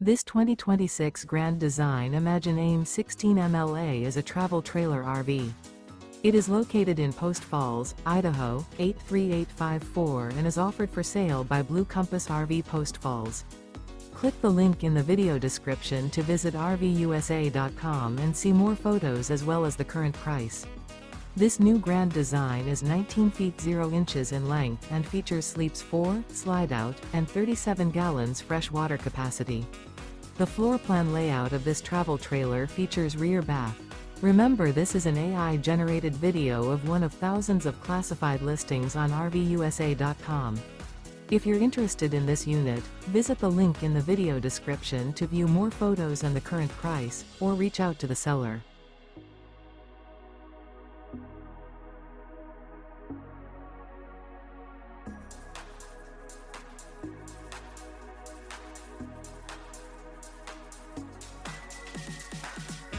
This 2026 Grand Design Imagine AIM 16 MLA is a travel trailer RV. It is located in Post Falls, Idaho, 83854 and is offered for sale by Blue Compass RV Post Falls. Click the link in the video description to visit RVUSA.com and see more photos as well as the current price. This new Grand Design is 19 feet 0 inches in length and features sleeps 4, slide-out, and 37 gallons fresh water capacity. The floor plan layout of this travel trailer features rear bath. Remember, this is an AI-generated video of one of thousands of classified listings on RVUSA.com. If you're interested in this unit, visit the link in the video description to view more photos and the current price, or reach out to the seller.